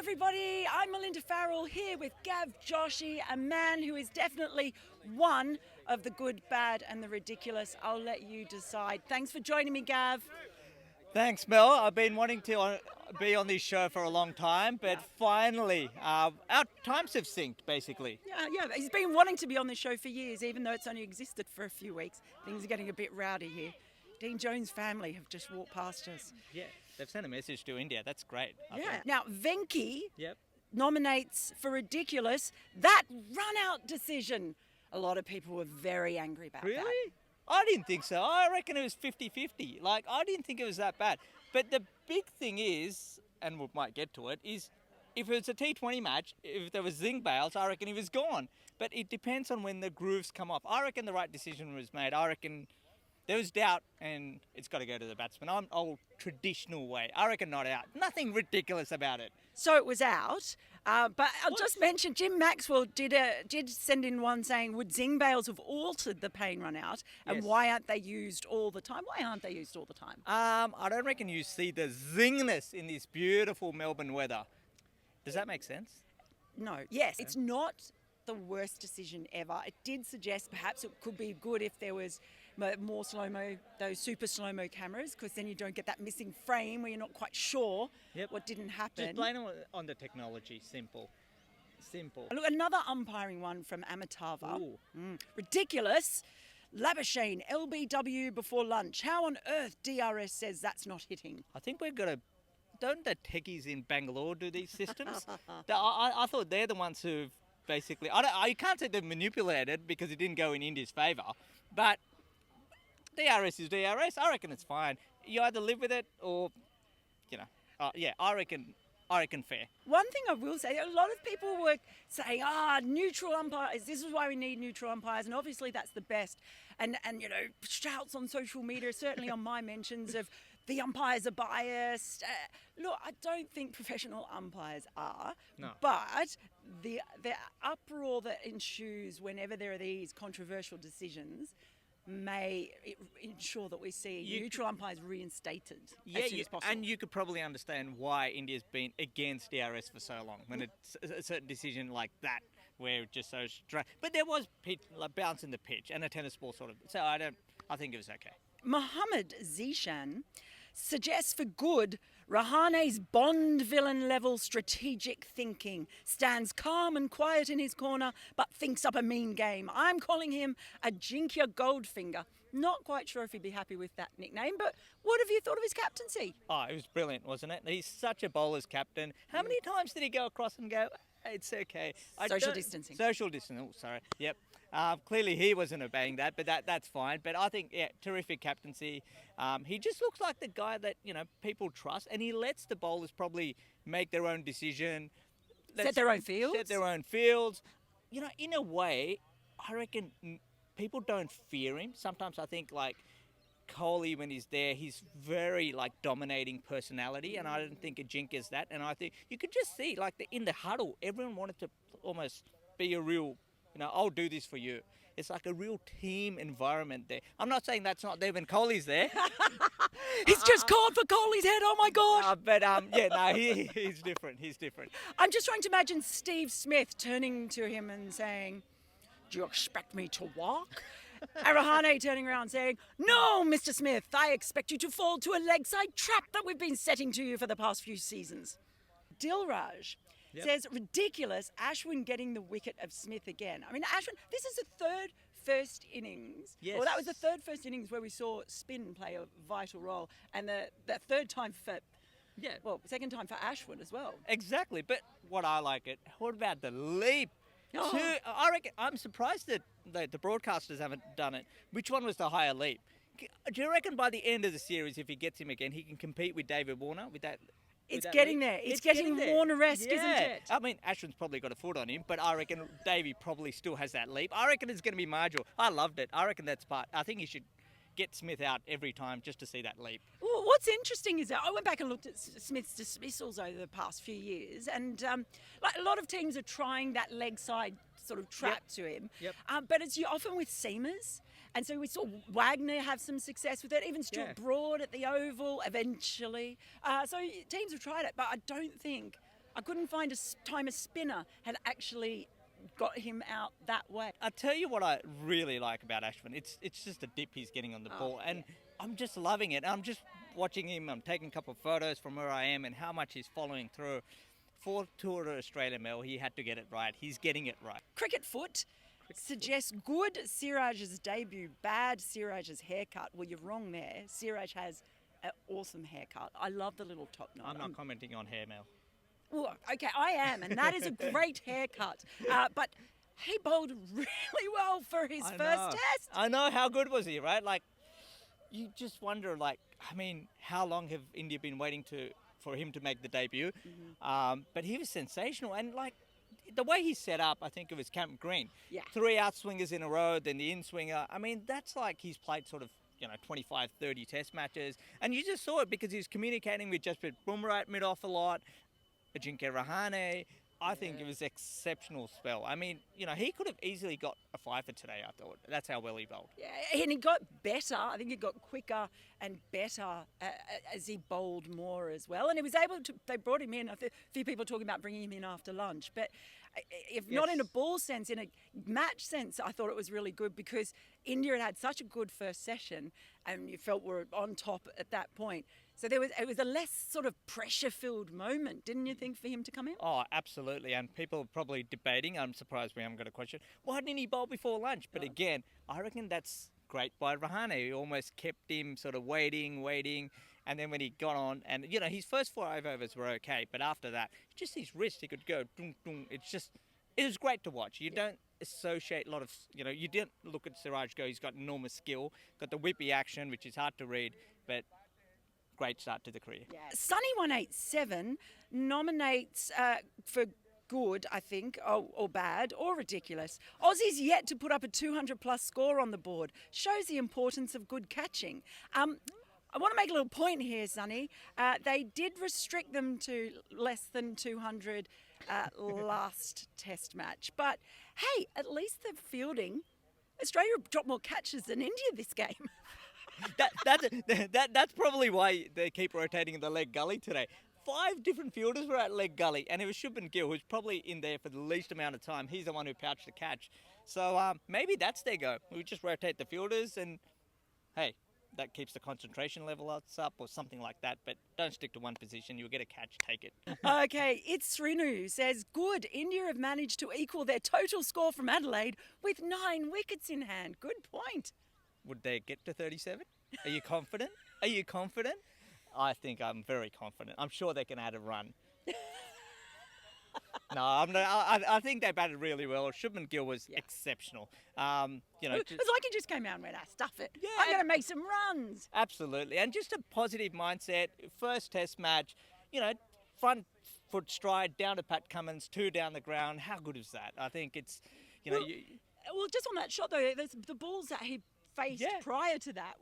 everybody. I'm Melinda Farrell here with Gav Joshi, a man who is definitely one of the good, bad and the ridiculous. I'll let you decide. Thanks for joining me, Gav. Thanks, Mel. I've been wanting to be on this show for a long time, but finally, our times have synced, basically. Yeah, he's been wanting to be on the show for years, even though it's only existed for a few weeks. Things are getting a bit rowdy here. Dean Jones' family have just walked past us. Yeah, they've sent a message to India. That's great. I think. Now, Venki Yep. nominates for ridiculous that runout decision. A lot of people were very angry about that. Really? I didn't think so. I reckon it was 50-50. I didn't think it was that bad. But the big thing is, and we might get to it, is if it was a T20 match, if there was zing bails, I reckon he was gone. But it depends on when the grooves come off. I reckon the right decision was made. I reckon there was doubt, and it's got to go to the batsman. I'm old traditional way. I reckon not out. Nothing ridiculous about it. So it was out, but I'll just mention Jim Maxwell did send in one saying, would zing bails have altered the Paine run out, and Yes. why aren't they used all the time? Why aren't they used all the time? I don't reckon you see the zingness in this beautiful Melbourne weather. Does that make sense? No. Yes, it's not the worst decision ever. It did suggest perhaps it could be good if there was more slow-mo, those super slow-mo cameras, because then you don't get that missing frame where you're not quite sure what didn't happen. Just blame it on the technology. Simple. Look, another umpiring one from Amitava. Ooh. Ridiculous. Labuschagne, LBW before lunch. How on earth DRS says that's not hitting? I think we've got to... Don't the techies in Bangalore do these systems? I thought they're the ones who've basically... I can't say they've manipulated because it didn't go in India's favour, but DRS is DRS. I reckon it's fine. You either live with it or, I reckon fair. One thing I will say, a lot of people were saying, neutral umpires, this is why we need neutral umpires, and obviously that's the best. And shouts on social media, certainly on my mentions of the umpires are biased. Look, I don't think professional umpires are, but the uproar that ensues whenever there are these controversial decisions may ensure that we see neutral umpires reinstated as soon as possible. And you could probably understand why India's been against DRS for so long when it's a certain decision like that where it just so but there was bounce in the pitch and a tennis ball sort of. So I think it was okay. Mohammed Zishan suggests for good Rahane's Bond villain level strategic thinking, stands calm and quiet in his corner but thinks up a mean game. I'm calling him a Jinkia Goldfinger. Not quite sure if he'd be happy with that nickname, but what have you thought of his captaincy? Oh, it was brilliant, wasn't it? He's such a bowler's captain. How many times did he go across and go, it's okay? Social distancing. Social distancing, oh, sorry, yep. Clearly he wasn't obeying that, but that's fine. But I think, terrific captaincy. He just looks like the guy that, people trust, and he lets the bowlers probably make their own decision. Set their own fields? Set their own fields. In a way, I reckon people don't fear him. Sometimes I think, Kohli, when he's there, he's very, dominating personality, and I don't think Ajink is that. And I think you could just see, in the huddle, everyone wanted to almost be a real... I'll do this for you. It's like a real team environment there. I'm not saying that's not there when Kohli's there. He's just called for Kohli's head, oh my gosh. He's different. He's different. I'm just trying to imagine Steve Smith turning to him and saying, do you expect me to walk? And Rahane turning around saying, no, Mr. Smith, I expect you to fall to a leg side trap that we've been setting to you for the past few seasons. Dilraj says, ridiculous, Ashwin getting the wicket of Smith again. I mean, Ashwin, this is the third first innings. Yes. Well, that was the third first innings where we saw spin play a vital role. And the third time second time for Ashwin as well. Exactly. But what about the leap? Oh. I reckon, I'm surprised that the broadcasters haven't done it. Which one was the higher leap? Do you reckon by the end of the series, if he gets him again, he can compete with David Warner with that? It's getting there. It's getting Warner-esque, isn't it? I mean, Ashwin's probably got a foot on him, but I reckon Davey probably still has that leap. I reckon it's going to be marginal. I loved it. I reckon that's part. I think he should get Smith out every time just to see that leap. Well, what's interesting is that I went back and looked at Smith's dismissals over the past few years, and a lot of teams are trying that leg side sort of trap to him. Yep. But it's often with seamers. And so we saw Wagner have some success with it, even Stuart Broad at the Oval eventually. So teams have tried it, but I I couldn't find time a spinner had actually got him out that way. I tell you what I really like about Ashwin. It's just a dip he's getting on the ball, and I'm just loving it. I'm just watching him. I'm taking a couple of photos from where I am and how much he's following through. For Tour of Australia, Mel, he had to get it right. He's getting it right. Cricket Foot suggests good Siraj's debut, bad Siraj's haircut. Well, you're wrong there. Siraj has an awesome haircut. I love the little top knot. I'm not commenting on hair, Mel. Well, okay, I am, and that is a great haircut. But he bowled really well for his first test. I know. How good was he, right? Like, you just wonder, like, I mean, how long have India been waiting for him to make the debut? But he was sensational, and like the way he set up, I think it was Camp Green. Yeah. 3 out swingers in a row, then the in swinger. I mean, that's like he's played sort of 25, 30 test matches, and you just saw it because he was communicating with Jasprit Bumrah at mid-off a lot. Ajinkya Rahane. I think it was exceptional spell. I mean, he could have easily got a 5 for today, I thought. That's how well he bowled. Yeah, and he got better. I think he got quicker and better as he bowled more as well. And he was able to, they brought him in. A few people talking about bringing him in after lunch. But if not in a ball sense, in a match sense, I thought it was really good because India had such a good first session and you felt were on top at that point. So it was a less sort of pressure-filled moment, didn't you think, for him to come in? Oh, absolutely. And people are probably debating, I'm surprised we haven't got a question, why didn't he bowl before lunch? But again, I reckon that's great by Rahane. He almost kept him sort of waiting. And then when he got on, and, his first 5 overs were okay. But after that, just his wrist, he could go, dung, dung. It was great to watch. You don't associate a lot of, you didn't look at Siraj go, he's got enormous skill, got the whippy action, which is hard to read, but great start to the career. Yeah. Sunny187 nominates for good, I think, or bad, or ridiculous. Aussie's yet to put up a 200-plus score on the board. Shows the importance of good catching. I want to make a little point here, Sunny. They did restrict them to less than 200 last test match. But, hey, at least they're fielding. Australia dropped more catches than India this game. That's probably why they keep rotating in the leg gully today. 5 different fielders were at leg gully, and it was Shubman Gill, who's probably in there for the least amount of time. He's the one who pouched the catch. So maybe that's their go. We just rotate the fielders, and hey, that keeps the concentration level up or something like that. But don't stick to one position. You'll get a catch. Take it. Okay, it's Srinu says, good. India have managed to equal their total score from Adelaide with 9 wickets in hand. Good point. Would they get to 37? Are you confident? I think I'm very confident. I'm sure they can add a run. No, I think they batted really well. Shubman Gill was exceptional. It was like he just came out and went, stuff it. Yeah, I'm going to make some runs. Absolutely. And just a positive mindset. First test match, front foot stride down to Pat Cummins, 2 down the ground. How good is that? I think it's, Well, just on that shot, though, the balls that he faced prior to that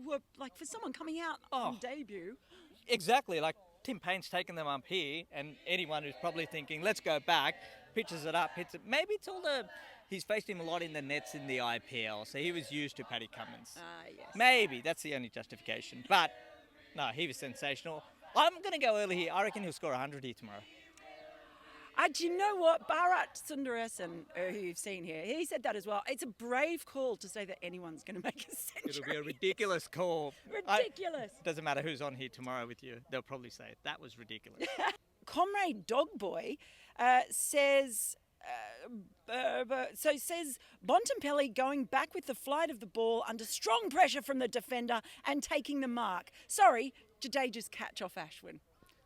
were like for someone coming out on debut. Exactly, like Tim Paine's taken them up here, and anyone who's probably thinking, let's go back, pitches it up, hits it. Maybe it's all he's faced him a lot in the nets in the IPL, so he was used to Paddy Cummins. Yes. Maybe, that's the only justification. But, no, he was sensational. I'm going to go early here. I reckon he'll score 100 here tomorrow. Do you know what? Bharat Sundaresan, who you've seen here, he said that as well. It's a brave call to say that anyone's going to make a century. It'll be a ridiculous call. Ridiculous. Doesn't matter who's on here tomorrow with you. They'll probably say that was ridiculous. Comrade Dogboy says... says Bontempelli going back with the flight of the ball under strong pressure from the defender and taking the mark. Sorry, Jadeja's catch off Ashwin.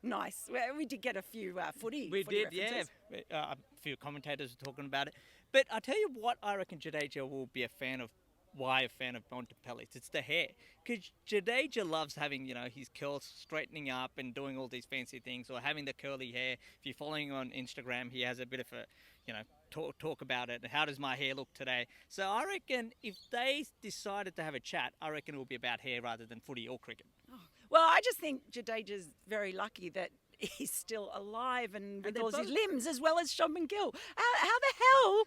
Nice. We did get a few footy references. A few commentators were talking about it. But I tell you what, I reckon Jadeja will be a fan of. Why a fan of Bontempelli? It's the hair. Because Jadeja loves having, his curls straightening up and doing all these fancy things, or having the curly hair. If you're following him on Instagram, he has a bit of a, talk about it. How does my hair look today? So I reckon if they decided to have a chat, I reckon it will be about hair rather than footy or cricket. Oh. Well, I just think Jadeja's very lucky that he's still alive and with all his limbs, as well as Shubman Gill. How the hell?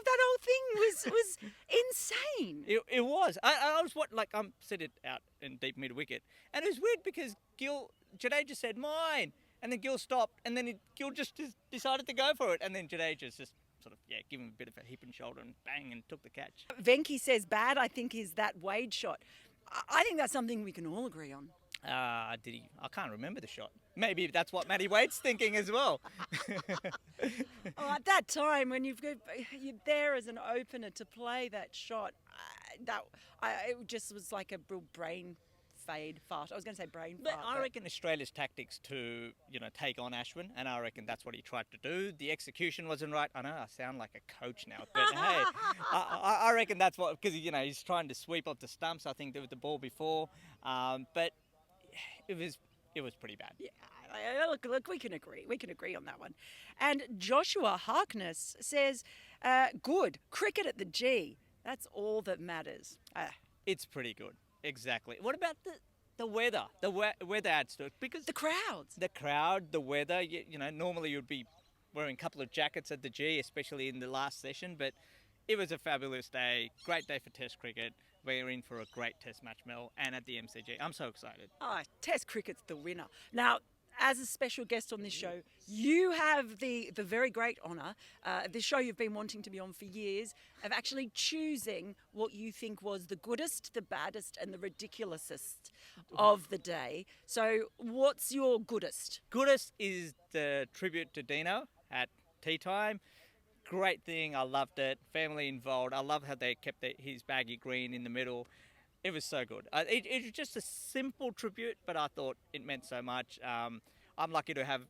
That whole thing was insane. It was. I was I'm sitting out in deep mid wicket, and it was weird because Jadeja said mine, and then Gill stopped, and then Gill just decided to go for it, and then Jadeja's just sort of, give him a bit of a hip and shoulder and bang, and took the catch. Venki says bad, I think, is that Wade shot. I think that's something we can all agree on. Did he? I can't remember the shot. Maybe that's what Matty Wade's thinking as well. At that time, when you're there as an opener to play that shot, it just was like a real brain fart. I was going to say brain But fart. I reckon Australia's tactics to, take on Ashwin, and I reckon that's what he tried to do. The execution wasn't right. I know I sound like a coach now, but hey, I reckon that's what, because, he's trying to sweep up the stumps. I think there was the ball before, but it was pretty bad. Yeah, look, we can agree. We can agree on that one. And Joshua Harkness says, good. Cricket at the G. That's all that matters. It's pretty good. Exactly. What about the weather? The weather adds to it, because The crowds. the crowd, the weather. Normally you'd be wearing a couple of jackets at the G, especially in the last session. But it was a fabulous day. Great day for Test cricket. We're in for a great Test match, Mel, and at the MCG. I'm so excited. Test cricket's the winner. Now, as a special guest on this show, you have the very great honour, this show you've been wanting to be on for years, of actually choosing what you think was the goodest, the baddest and the ridiculousest of the day. So what's your goodest? Goodest is the tribute to Dino at tea time. Great thing. I loved it. Family involved. I love how they kept his baggy green in the middle. It was so good. It was just a simple tribute, but I thought it meant so much. I'm lucky to have,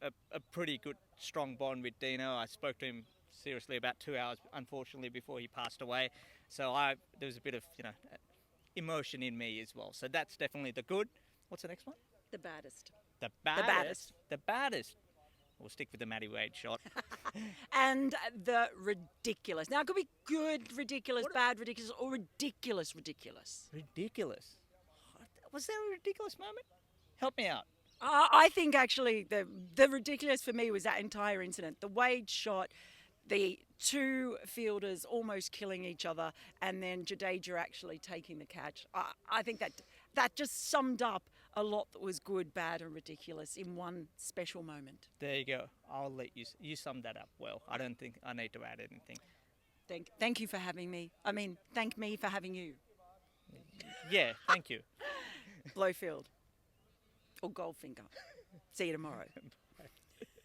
a pretty good, strong bond with Dino. I spoke to him seriously about 2 hours, unfortunately, before he passed away. So there was a bit of, emotion in me as well. So that's definitely the good. What's the next one? The baddest. The baddest. baddest. The baddest. We'll stick with the Matty Wade shot. And the ridiculous. Now, it could be good, ridiculous, bad, ridiculous, or ridiculous. Ridiculous. Was there a ridiculous moment? Help me out. I think actually the ridiculous for me was that entire incident. The Wade shot, the two fielders almost killing each other, and then Jadeja actually taking the catch. I think that just summed up a lot that was good, bad and ridiculous in one special moment. There you go. I'll let you sum that up well. I don't think I need to add anything. Thank you for having me. I mean, thank me for having you. Yeah, thank you. Blowfield or Goldfinger. See you tomorrow.